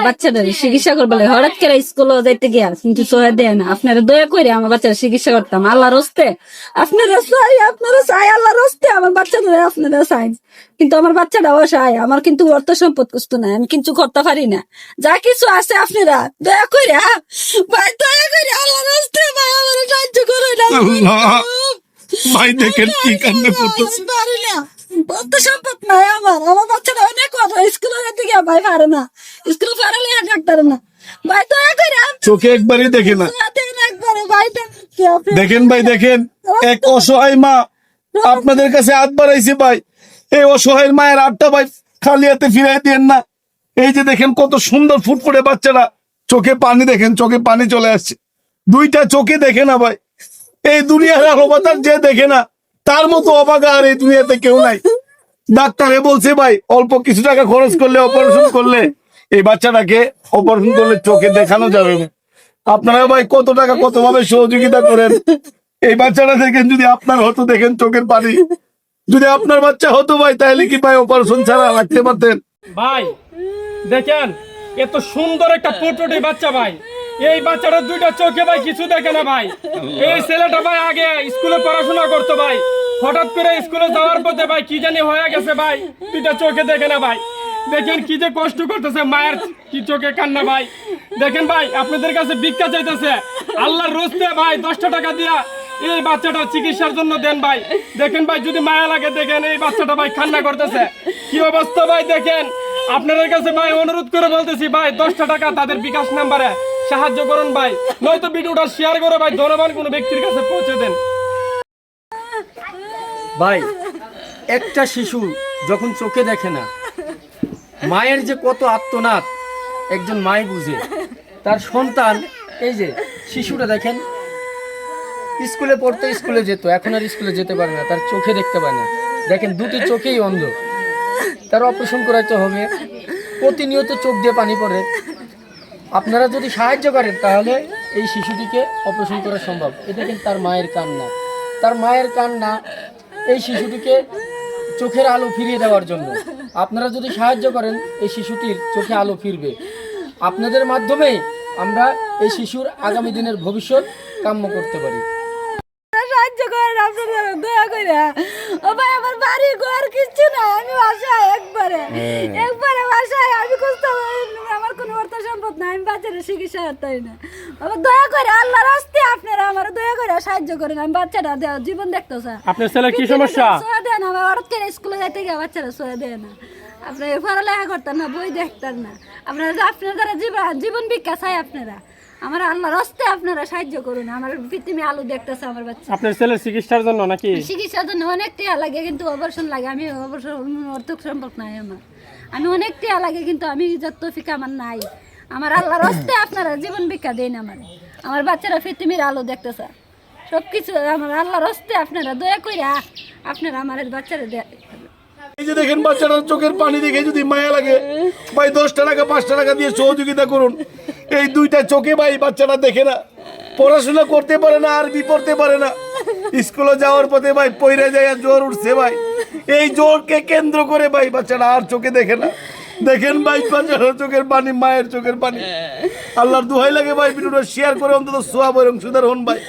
বাচ্চাদের চিকিৎসা করবে হঠাৎ করে স্কুলে যাইতে গিয়া কিন্তু সহায় দেয় না। আপনারা দয়া করে আমার বাচ্চার চিকিৎসা করতাম আল্লাহর হস্তে। আপনারা চাই আল্লাহর হস্তে আমার বাচ্চাদের আপনারা চাই, কিন্তু আমার বাচ্চাটাও চাই। আমার কিন্তু অর্থ সম্পদ কিছু নাই, আমি কিছু করতে পারি না। যা কিছু আছে আপনারা দয়া করে ভাই, দয়া করে আল্লাহর হস্তে ভাই আমার সাহায্য করুন। ভাই দেখেন কি কান্না করতেছে। পারি না, অর্থ সম্পদ নাই আমার। আমার বাচ্চাটা অনেক কথা স্কুলে যেতে গিয়া ভাই পারে না, স্কুলে পারালে ডাক্তার না ভাই। দয়া করে চোখে একবারই দেখে না। দেখেন ভাই, দেখেন এক অসহায় মা আপনাদের কাছে হাত বাড়াইছে ভাই। এই অসহায় মায়ের হাতটা ভাই খালি হাতে ফিরাই দিয়েন না। এই যে দেখেন কত সুন্দর ফুটফুটে বাচ্চারা, চোখে পানি দেখেন, চোখে পানি চলে আসছে। দুইটা চোখে দেখে না ভাই। এই দুনিয়ার অবতার যে দেখে না তার মতো অবাগা আর এই দুনিয়াতে কেউ নাই। ডাক্তারে বলছে ভাই অল্প কিছু টাকা খরচ করলে, অপারেশন করলে এই বাচ্চাটাকে অপারেশন করলে চোখে দেখানো যাবে। আপনারা ভাই কত টাকা কত ভাবে সহযোগিতা করেন। এই বাচ্চাটা দেখেন, যদি আপনার হতো দেখেন চোখের পানি, যদি আপনার বাচ্চা হতো ভাই তাহলে কি ভাই অপারেশন ছাড়া রাখতে পারতেন? ভাই দেখেন এত সুন্দর একটা ফুটফুটে বাচ্চা ভাই, এই বাচ্চাটা দুইটা চোখে ভাই কিছু দেখে না ভাই। এই ছেলেটা ভাই আগে স্কুলে পড়াশোনা করতো ভাই, হঠাৎ করে স্কুলে যাওয়ার পথে ভাই কি জানি হয়ে গেছে ভাই, দুইটা চোখে দেখে না ভাই। দেখেন কি যে কষ্ট করতেছে, মায়ের কি চোখে কান্না ভাই। দেখেন ভাই আপনাদের কাছে ভিক্ষা চাইতেছে, আল্লাহর রস্তে ভাই 10টা টাকা দিয়া এই বাচ্চাটা চিকিৎসার জন্য দেন ভাই। দেখেন ভাই যদি মায়া লাগে, দেখেন এই বাচ্চাটা ভাই কান্না করতেছে, কি অবস্থা ভাই। দেখেন আপনাদের কাছে ভাই অনুরোধ করে বলতেছি ভাই 10টা টাকা তাদের বিকাশ নাম্বারে সাহায্য করুন ভাই, নয়তো ভিডিওটা শেয়ার করে ভাই ধনবান কোনো ব্যক্তির কাছে পৌঁছে দেন ভাই। একটা শিশু যখন চোখে দেখে না, মায়ের যে কত আত্মনাদ একজন মাই বুঝে। তার সন্তান, এই যে শিশুটা দেখেন স্কুলে পড়তো, স্কুলে যেত, এখন আর স্কুলে যেতে পারে না, তার চোখে দেখতে পায় না। দেখেন দুটি চোখেই অন্ধ, তার অপারেশন করাইতে হবে, প্রতিনিয়ত চোখ দিয়ে পানি পড়ে। আপনারা যদি সাহায্য করেন তাহলে এই শিশুটিকে অপারেশন করা সম্ভব। এটা কিন্তু তার মায়ের কান্না, তার মায়ের কান্না এই শিশুটিকে চোখের আলো ফিরিয়ে দেওয়ার জন্য। আপনারা যদি সাহায্য করেন এই শিশুটির চোখে আলো ফিরবে। আপনাদের মাধ্যমেই আমরা এই শিশুর আগামী দিনের ভবিষ্যৎ কাম্য করতে পারি। সাহায্য করেন আপনারা দয়া করে। ও ভাই আমার বাড়ি ঘর কিছু না, আমি বাসায় একবারে বাসায় আমি কষ্ট, আমার কোনো অর্থ সম্পদ নাই, আমি বাচ্চারা চিকিৎসা করতেই না। বাবা দয়া করে আল্লাহর রাস্তে আপনারা আমার দয়া করে সাহায্য করেন। আমি বাচ্চাটা জীবন দেখতে চাই। আপনার ছেলের কি সমস্যা? সোয়া দেয় না, আমার হঠাৎ করে স্কুলে যাইতে গিয়ে বাচ্চারা সোয়া দেয় না। আপনার পড়ালেখা করতেন না, বই দেখতেন না। আপনারা দ্বারা জীবন ভিক্ষা চাই আপনারা। আমার আল্লাহর রাস্তায় আপনারা সাহায্য করুন। আমার পৃথিবী আলু দেখতেছে আমার বাচ্চা। আপনার ছেলের চিকিৎসার জন্য নাকি? চিকিৎসার জন্য অনেক টাকা লাগে, কিন্তু অপারেশন লাগে। আমি অপারেশন অর্থ সম্পদ নাই আমার, আমি অনেক টাকা লাগে, কিন্তু আমি যত ফিকা আমার নাই। আমার আল্লাহর রাস্তায় আপনারা জীবন ভিক্ষা দেন আমার বাচ্চারা পৃথিবীর আলো দেখতেছে সবকিছু। আমার আল্লাহর রাস্তায় আপনারা দয়া করে আপনারা আমার বাচ্চারা এই যে দেখেন বাচ্চাটার চোখের পানি দেখে যদি মায়া লাগে ভাই 10টা টাকা 5টা টাকা দিয়ে সহযোগিতা করুন। এই দুইটা চোখে ভাই বাচ্চাটা দেখে না, পড়াশোনা করতে পারে না, আরবি পড়তে পারে না, স্কুলে যাওয়ার পথে ভাই পইরা যায় জ্বর উঠছে ভাই। এই জ্বরকে কেন্দ্র করে ভাই বাচ্চাটা আর চোখে দেখে না। দেখেন ভাই বাচ্চাটার চোখের পানি, মায়ের চোখের পানি। আল্লাহর দোহাই লাগে ভাই ভিডিওটা শেয়ার করে অন্তত সোয়াব এবং সুদার হন ভাই।